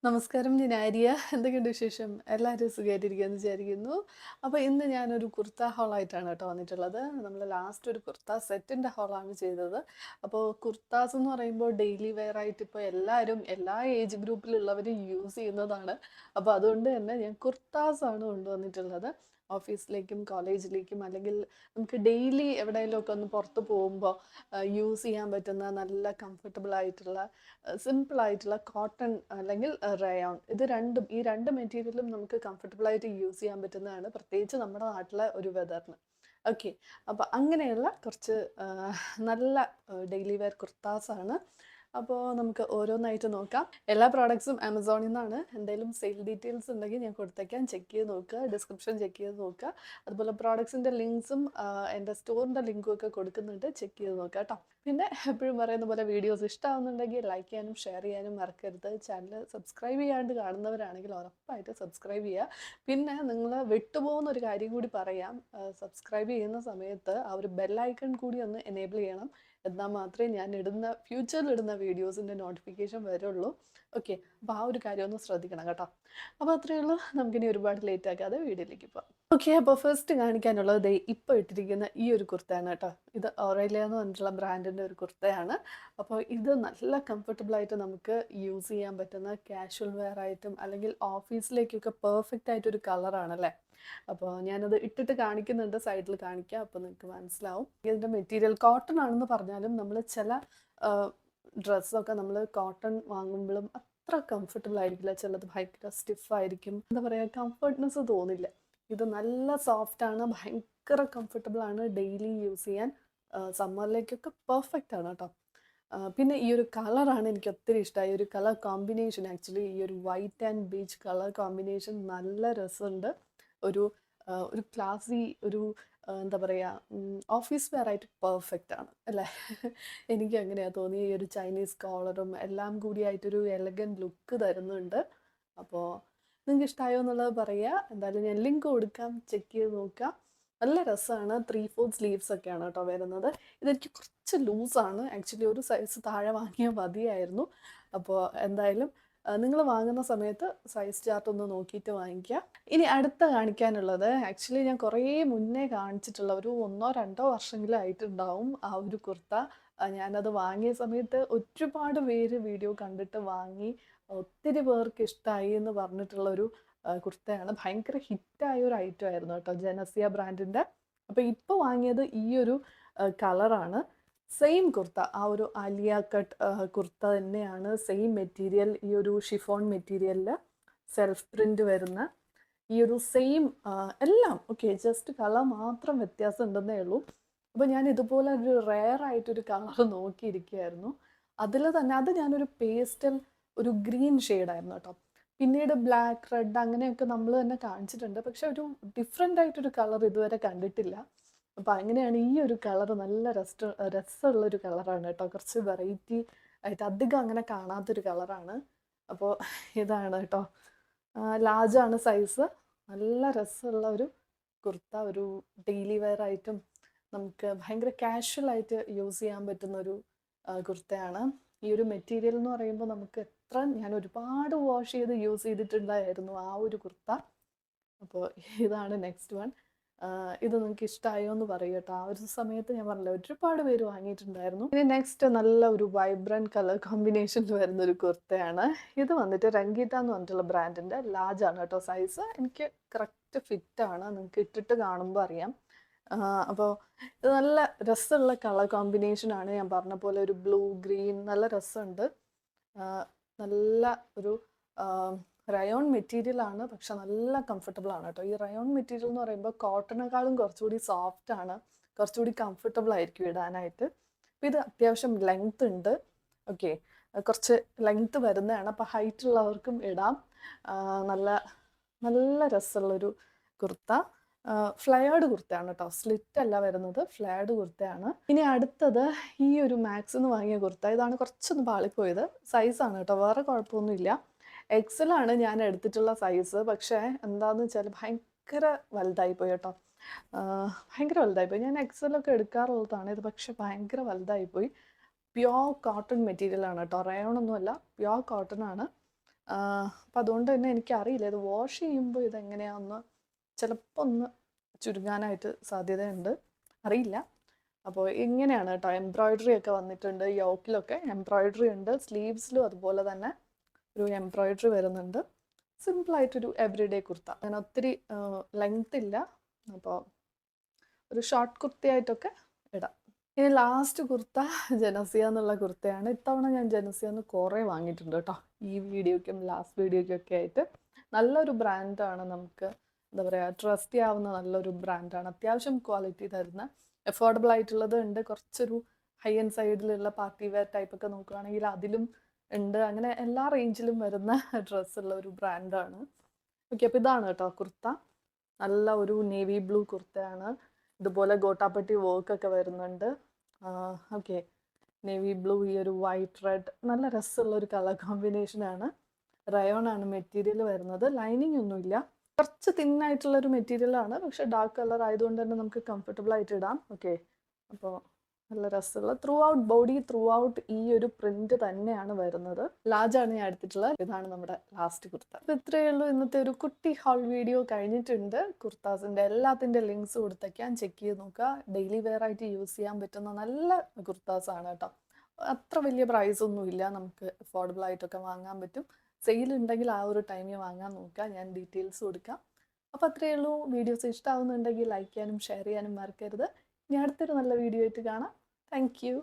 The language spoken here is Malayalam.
നമസ്കാരം, ഞാൻ ആര്യ. എന്തൊക്കെയുണ്ട് വിശേഷം? എല്ലാവരും സുഖമായിട്ടിരിക്കുകയെന്ന് വിചാരിക്കുന്നു. അപ്പോൾ ഇന്ന് ഞാനൊരു കുർത്ത ഹോളായിട്ടാണ് കേട്ടോ വന്നിട്ടുള്ളത്. നമ്മൾ ലാസ്റ്റ് ഒരു കുർത്ത സെറ്റിൻ്റെ ഹോളാണ് ചെയ്തത്. അപ്പോൾ കുർത്താസ് എന്ന് പറയുമ്പോൾ ഡെയിലി വെയർ ആയിട്ട് ഇപ്പോൾ എല്ലാവരും എല്ലാ ഏജ് ഗ്രൂപ്പിലുള്ളവരും യൂസ് ചെയ്യുന്നതാണ്. അപ്പോൾ അതുകൊണ്ട് തന്നെ ഞാൻ കുർത്താസാണ് കൊണ്ടുവന്നിട്ടുള്ളത്. ഓഫീസിലേക്കും കോളേജിലേക്കും അല്ലെങ്കിൽ നമുക്ക് ഡെയിലി എവിടെയെങ്കിലുമൊക്കെ ഒന്ന് പുറത്ത് പോകുമ്പോൾ യൂസ് ചെയ്യാൻ പറ്റുന്ന നല്ല കംഫർട്ടബിൾ ആയിട്ടുള്ള സിമ്പിൾ ആയിട്ടുള്ള കോട്ടൺ അല്ലെങ്കിൽ റയോൺ, ഈ രണ്ട് മെറ്റീരിയലും നമുക്ക് കംഫർട്ടബിൾ ആയിട്ട് യൂസ് ചെയ്യാൻ പറ്റുന്നതാണ്, പ്രത്യേകിച്ച് നമ്മുടെ നാട്ടിലെ ഒരു വെതറിന്. ഓക്കെ, അപ്പോൾ അങ്ങനെയുള്ള കുറച്ച് നല്ല ഡെയിലി വെയർ കുർത്താസാണ്. അപ്പോൾ നമുക്ക് ഓരോന്നായിട്ട് നോക്കാം. എല്ലാ പ്രോഡക്ട്സും ആമസോണിൽ നിന്നാണ്. എന്തെങ്കിലും സെയിൽ ഡീറ്റെയിൽസ് ഉണ്ടെങ്കിൽ ഞാൻ കൊടുത്തേക്കാം, ചെക്ക് ചെയ്ത് നോക്കുക, ഡിസ്ക്രിപ്ഷൻ ചെക്ക് ചെയ്ത് നോക്കുക. അതുപോലെ പ്രോഡക്ട്സിൻ്റെ ലിങ്ക്സും എൻ്റെ സ്റ്റോറിൻ്റെ ലിങ്കും ഒക്കെ കൊടുക്കുന്നുണ്ട്, ചെക്ക് ചെയ്ത് നോക്കുക കേട്ടോ. പിന്നെ എപ്പോഴും പറയുന്ന പോലെ വീഡിയോസ് ഇഷ്ടമാവുന്നുണ്ടെങ്കിൽ ലൈക്ക് ചെയ്യാനും ഷെയർ ചെയ്യാനും മറക്കരുത്. ചാനൽ സബ്സ്ക്രൈബ് ചെയ്യാണ്ട് കാണുന്നവരാണെങ്കിൽ ഉറപ്പായിട്ട് സബ്സ്ക്രൈബ് ചെയ്യുക. പിന്നെ നിങ്ങൾ വിട്ടുപോകുന്ന ഒരു കാര്യം കൂടി പറയാം, സബ്സ്ക്രൈബ് ചെയ്യുന്ന സമയത്ത് ആ ഒരു ബെല്ലൈക്കൺ കൂടി ഒന്ന് എനേബിൾ ചെയ്യണം. എന്നാൽ മാത്രമേ ഞാൻ ഫ്യൂച്ചറിൽ ഇടുന്ന വീഡിയോസിൻ്റെ നോട്ടിഫിക്കേഷൻ വരുള്ളൂ. ഓക്കെ, അപ്പോൾ ആ ഒരു കാര്യം ഒന്ന് ശ്രദ്ധിക്കണം കേട്ടോ. അപ്പോൾ അത്രയേ ഉള്ളൂ. നമുക്കിനി ഒരുപാട് ലേറ്റ് ആക്കാതെ വീഡിയോയിലേക്ക് പോകാം. ഓക്കെ, അപ്പോൾ ഫസ്റ്റ് കാണിക്കാനുള്ളത് ദേ ഇപ്പോൾ ഇട്ടിരിക്കുന്ന ഈ ഒരു കുർത്തയാണ് കേട്ടോ. ഇത് ഓറേലിയ എന്ന് പറഞ്ഞിട്ടുള്ള ബ്രാൻഡിൻ്റെ ഒരു കുർത്തയാണ്. അപ്പോൾ ഇത് നല്ല കംഫർട്ടബിളായിട്ട് നമുക്ക് യൂസ് ചെയ്യാൻ പറ്റുന്ന കാഷ്വൽ വെയർ ആയിട്ടും അല്ലെങ്കിൽ ഓഫീസിലേക്കൊക്കെ പെർഫെക്റ്റ് ആയിട്ടൊരു കളറാണല്ലേ. അപ്പോൾ ഞാനത് ഇട്ടിട്ട് കാണിക്കുന്നുണ്ട്, സൈഡിൽ കാണിക്കാം, അപ്പോൾ നിങ്ങൾക്ക് മനസ്സിലാവും. ഇതിൻ്റെ മെറ്റീരിയൽ കോട്ടൺ ആണെന്ന് പറഞ്ഞാലും നമ്മൾ ചില ഡ്രസ്സൊക്കെ നമ്മൾ കോട്ടൺ വാങ്ങുമ്പോഴും അത്ര കംഫർട്ടബിൾ ആയിരിക്കില്ല. ചിലത് ഭയങ്കര സ്റ്റിഫായിരിക്കും, എന്താ പറയുക, കംഫർട്ട്നെസ് തോന്നില്ല. ഇത് നല്ല സോഫ്റ്റാണ്, ഭയങ്കര കംഫർട്ടബിൾ ആണ്, ഡെയിലി യൂസ് ചെയ്യാൻ സമ്മറിലേക്കൊക്കെ പെർഫെക്റ്റ് ആണ് കേട്ടോ. പിന്നെ ഈ ഒരു കളറാണ് എനിക്ക് ഒത്തിരി ഇഷ്ടമായി. ഒരു കളർ കോമ്പിനേഷൻ, ആക്ച്വലി ഈ ഒരു white and beach colour combination നല്ല രസമുണ്ട്. ഒരു ഒരു ക്ലാസി, ഒരു എന്താ പറയുക, ഓഫീസ് വെയർ ആയിട്ട് പെർഫെക്റ്റ് ആണ് അല്ലേ. എനിക്ക് അങ്ങനെയാണ് തോന്നി. ഈ ഒരു ചൈനീസ് കോളറും എല്ലാം കൂടിയായിട്ടൊരു എലഗൻറ്റ് ലുക്ക് തരുന്നുണ്ട്. അപ്പോൾ നിങ്ങൾക്ക് ഇഷ്ടമായോ എന്നുള്ളത് പറയുക. എന്തായാലും ഞാൻ ലിങ്ക് കൊടുക്കാം, ചെക്ക് ചെയ്ത് നോക്കാം. നല്ല രസമാണ്. 3/4 സ്ലീവ്സ് ഒക്കെയാണ് കേട്ടോ വരുന്നത്. ഇതെനിക്ക് കുറച്ച് ലൂസാണ്, ആക്ച്വലി ഒരു സൈസ് താഴെ വാങ്ങിയാൽ മതിയായിരുന്നു. അപ്പോൾ എന്തായാലും നിങ്ങൾ വാങ്ങുന്ന സമയത്ത് സൈസ് ചാർട്ട് ഒന്ന് നോക്കിയിട്ട് വാങ്ങിക്കുക. ഇനി അടുത്ത കാണിക്കാനുള്ളത്, ആക്ച്വലി ഞാൻ കുറേ മുന്നേ കാണിച്ചിട്ടുള്ള, ഒരു 1-2 വർഷമെങ്കിലും ആയിട്ടുണ്ടാവും ആ ഒരു കുർത്ത. ഞാനത് വാങ്ങിയ സമയത്ത് ഒരുപാട് പേര് വീഡിയോ കണ്ടിട്ട് വാങ്ങി, ഒത്തിരി പേർക്ക് ഇഷ്ടമായി എന്ന് പറഞ്ഞിട്ടുള്ളൊരു കുർത്തയാണ്. ഭയങ്കര ഹിറ്റായ ഒരു ഐറ്റം ആയിരുന്നു കേട്ടോ, ജനസിയ ബ്രാൻഡിൻ്റെ. അപ്പോൾ ഇപ്പോൾ വാങ്ങിയത് ഈ ഒരു കളറാണ്. സെയിം കുർത്ത, ആ ഒരു ആലിയ കട്ട് കുർത്ത തന്നെയാണ്, സെയിം മെറ്റീരിയൽ, ഈ ഒരു ഷിഫോൺ മെറ്റീരിയലിൽ സെൽഫ് പ്രിൻ്റ് വരുന്ന ഈ ഒരു സെയിം എല്ലാം ഓക്കെ, ജസ്റ്റ് കളർ മാത്രം വ്യത്യാസം ഉണ്ടെന്നേ ഉള്ളൂ. അപ്പോൾ ഞാൻ ഇതുപോലെ ഒരു റെയർ ആയിട്ടൊരു കളർ നോക്കിയിരിക്കുകയായിരുന്നു. അതിൽ തന്നെ അത് ഞാനൊരു പേസ്റ്റൽ, ഒരു ഗ്രീൻ ഷെയ്ഡായിരുന്നു കേട്ടോ. പിന്നീട് ബ്ലാക്ക്, റെഡ് അങ്ങനെയൊക്കെ നമ്മൾ തന്നെ കാണിച്ചിട്ടുണ്ട്, പക്ഷെ ഒരു ഡിഫറെൻ്റ് ആയിട്ടൊരു കളർ ഇതുവരെ കണ്ടിട്ടില്ല. അപ്പോൾ അങ്ങനെയാണ് ഈ ഒരു കളർ നല്ല രസമുള്ളൊരു കളറാണ് കേട്ടോ. കുറച്ച് വെറൈറ്റി ആയിട്ട് അധികം അങ്ങനെ കാണാത്തൊരു കളറാണ്. അപ്പോൾ ഇതാണ് കേട്ടോ, ലാർജാണ് സൈസ്. നല്ല രസമുള്ള ഒരു കുർത്ത, ഒരു ഡെയിലി വെയർ ആയിട്ടും നമുക്ക് ഭയങ്കര കാഷ്വലായിട്ട് യൂസ് ചെയ്യാൻ പറ്റുന്ന ഒരു കുർത്തയാണ്. ഈ ഒരു മെറ്റീരിയൽ എന്ന് പറയുമ്പോൾ നമുക്ക് ഞാൻ ഒരുപാട് വാഷ് ചെയ്ത് യൂസ് ചെയ്തിട്ടുണ്ടായിരുന്നു ആ ഒരു കുർത്ത. അപ്പോൾ ഇതാണ് നെക്സ്റ്റ് വൺ. ഇത് നിങ്ങൾക്ക് ഇഷ്ടമായോ എന്ന് പറയൂ കേട്ടോ. ആ ഒരു സമയത്ത് ഞാൻ പറഞ്ഞില്ല, ഒരുപാട് പേര് വാങ്ങിയിട്ടുണ്ടായിരുന്നു. ഇനി നെക്സ്റ്റ് നല്ല ഒരു വൈബ്രൻറ്റ് കളർ കോമ്പിനേഷനിൽ വരുന്ന ഒരു കുർത്തയാണ്. ഇത് വന്നിട്ട് രംഗീത എന്ന് പറഞ്ഞിട്ടുള്ള ബ്രാൻഡിൻ്റെ ലാർജ് ആണ് കേട്ടോ സൈസ്. എനിക്ക് കറക്റ്റ് ഫിറ്റാണ്, നിങ്ങൾക്ക് ഇട്ടിട്ട് കാണുമ്പോൾ അറിയാം. അപ്പോൾ ഇത് നല്ല രസമുള്ള കളർ കോമ്പിനേഷനാണ്. ഞാൻ പറഞ്ഞ പോലെ ഒരു ബ്ലൂ ഗ്രീൻ, നല്ല രസമുണ്ട്. നല്ല ഒരു റയോൺ മെറ്റീരിയൽ ആണ്, പക്ഷെ നല്ല കംഫർട്ടബിൾ ആണ് കേട്ടോ. ഈ റയോൺ മെറ്റീരിയൽ എന്ന് പറയുമ്പോൾ കോട്ടണേക്കാളും കുറച്ചുകൂടി സോഫ്റ്റ് ആണ്, കുറച്ചുകൂടി കംഫർട്ടബിൾ ആയിരിക്കും ഇടാനായിട്ട്. അപ്പോൾ ഇത് അത്യാവശ്യം ലെങ്ത് ഉണ്ട്. ഓക്കെ, കുറച്ച് ലെങ്ത് വരുന്നതാണ്, അപ്പോൾ ഹൈറ്റ് ഉള്ളവർക്കും ഇടാം. നല്ല നല്ല രസമുള്ളൊരു കുർത്ത. ഫ്ലയേർഡ് കുർത്തയാണ് കേട്ടോ, സ്ലിറ്റ് അല്ല വരുന്നത്, ഫ്ലയേർഡ് കുർത്തയാണ്. ഇനി അടുത്തത് ഈ ഒരു മാക്സിന്ന് വാങ്ങിയ കുർത്ത. ഇതാണ് കുറച്ചൊന്ന് പാളിപ്പോയത്. സൈസാണ് കേട്ടോ, വേറെ കുഴപ്പമൊന്നുമില്ല. എക്സലാണ് ഞാൻ എടുത്തിട്ടുള്ള സൈസ്, പക്ഷേ എന്താണെന്ന് വെച്ചാൽ ഭയങ്കര വലുതായിപ്പോയി കേട്ടോ. ഭയങ്കര വലുതായിപ്പോയി. ഞാൻ എക്സലൊക്കെ എടുക്കാറുള്ളതാണ് ഇത്, പക്ഷെ ഭയങ്കര വലുതായിപ്പോയി. പ്യോർ കോട്ടൺ മെറ്റീരിയലാണ് കേട്ടോ, റയോണൊന്നുമല്ല, പ്യോർ കോട്ടൺ ആണ്. അപ്പം അതുകൊണ്ട് തന്നെ എനിക്കറിയില്ല ഇത് വാഷ് ചെയ്യുമ്പോൾ ഇതെങ്ങനെയാണെന്ന് ചിലപ്പോൾ ഒന്ന് ചുരുങ്ങാനായിട്ട് സാധ്യതയുണ്ട്, അറിയില്ല. അപ്പോൾ ഇങ്ങനെയാണ് കേട്ടോ. എംബ്രോയ്ഡറി ഒക്കെ വന്നിട്ടുണ്ട്, യോക്കിലൊക്കെ എംബ്രോയ്ഡറി ഉണ്ട്, സ്ലീവ്സിലും അതുപോലെ തന്നെ ഒരു എംബ്രോയ്ഡറി വരുന്നുണ്ട്. സിമ്പിളായിട്ടൊരു എവറിഡേ കുർത്ത, അങ്ങനെ ഒത്തിരി ലെങ്ത് ഇല്ല, അപ്പോൾ ഒരു ഷോർട്ട് കുർത്തയായിട്ടൊക്കെ ഇടാം. ഇനി ലാസ്റ്റ് കുർത്ത ജനസിയ എന്നുള്ള കുർത്തയാണ്. ഇത്തവണ ഞാൻ ജനസിയെന്ന് കുറേ വാങ്ങിയിട്ടുണ്ട് കേട്ടോ, ഈ വീഡിയോയ്ക്കും ലാസ്റ്റ് വീഡിയോയ്ക്കും ഒക്കെ ആയിട്ട്. നല്ലൊരു ബ്രാൻഡാണ്, നമുക്ക് എന്താ പറയുക, ട്രസ്റ്റ് ചെയ്യാവുന്ന നല്ലൊരു ബ്രാൻഡാണ്. അത്യാവശ്യം ക്വാളിറ്റി തരുന്ന, അഫോർഡബിൾ ആയിട്ടുള്ളത് ഉണ്ട്, കുറച്ചൊരു ഹൈ എൻഡ് സൈഡിലുള്ള പാർട്ടി വെയർ ടൈപ്പൊക്കെ നോക്കുകയാണെങ്കിൽ അതിലും ഉണ്ട്. അങ്ങനെ എല്ലാ റേഞ്ചിലും വരുന്ന ഡ്രസ്സുള്ള ഒരു ബ്രാൻഡാണ്. ഓക്കെ, അപ്പോൾ ഇതാണ് കേട്ടോ കുർത്ത. നല്ല ഒരു നേവി ബ്ലൂ കുർത്തയാണ്. ഇതുപോലെ ഗോട്ടാപ്പട്ടി വർക്കൊക്കെ വരുന്നുണ്ട്. ഓക്കെ, നേവി ബ്ലൂ, ഈ ഒരു വൈറ്റ് റെഡ്, നല്ല രസമുള്ള ഒരു കളർ കോമ്പിനേഷനാണ്. റയോൺ ആണ് മെറ്റീരിയൽ വരുന്നത്, ലൈനിങ് ഒന്നുമില്ല, കുറച്ച് തിന്നായിട്ടുള്ളൊരു മെറ്റീരിയലാണ്, പക്ഷെ ഡാർക്ക് കളർ ആയതുകൊണ്ട് തന്നെ നമുക്ക് കംഫർട്ടബിൾ ആയിട്ട് ഇടാം. ഓക്കെ, അപ്പോൾ നല്ല രസമുള്ള through out body, through out ഈ ഒരു പ്രിന്റ് തന്നെയാണ് വരുന്നത്. ലാർജാണ് ഞാൻ എടുത്തിട്ടുള്ളത്. ഇതാണ് നമ്മുടെ ലാസ്റ്റ് കുർത്ത. അപ്പോൾ ഇത്രയേ ഉള്ളൂ ഇന്നത്തെ ഒരു കുട്ടി ഹോൾ വീഡിയോ കഴിഞ്ഞിട്ടുണ്ട്. കുർത്താസിൻ്റെ എല്ലാത്തിൻ്റെ ലിങ്ക്സ് കൊടുത്തേക്കാൻ, ചെക്ക് ചെയ്ത് നോക്കുക. ഡെയിലി വെയർ ആയിട്ട് യൂസ് ചെയ്യാൻ പറ്റുന്ന നല്ല കുർത്താസാണ് കേട്ടോ. അത്ര വലിയ പ്രൈസ് ഒന്നുമില്ല, നമുക്ക് അഫോർഡബിൾ ആയിട്ടൊക്കെ വാങ്ങാൻ പറ്റും. സെയിൽ ഉണ്ടെങ്കിൽ ആ ഒരു ടൈമിൽ വാങ്ങാൻ നോക്കുക, ഞാൻ ഡീറ്റെയിൽസ് കൊടുക്കാം. അപ്പോൾ അത്രയേ ഉള്ളൂ. വീഡിയോസ് ഇഷ്ടമാവുന്നുണ്ടെങ്കിൽ ലൈക്ക് ചെയ്യാനും ഷെയർ ചെയ്യാനും മറക്കരുത്. ഇനി അടുത്തൊരു നല്ല വീഡിയോ ആയിട്ട് കാണാം. Thank you.